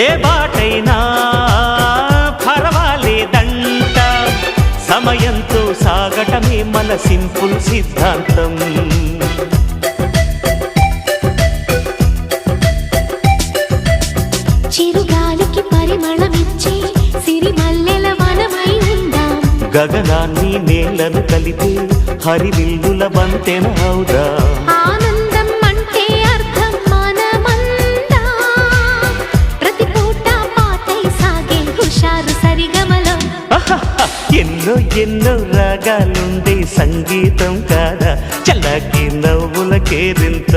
ఏ బాటైనా పర్వాలేదంట, సమయంతో సాగటమే మన సింపుల్ సిద్ధాంతం. చిరుగాలికి పరిమళమిచ్చే సిరిమల్లెల వనమై ఉందాం, గగనాన్ని నేలను కలిపే హరివిల్లుల బంతెన అవుదాం. ఆనందం అంటే అర్థం మనమందా, ప్రతి పూట పాతై సాగే హుషారు సరిగమలో. ఎన్నో ఎన్నో రాగాలుండే సంగీతం కాదా, చల్లకి నవ్వుల కేరింత.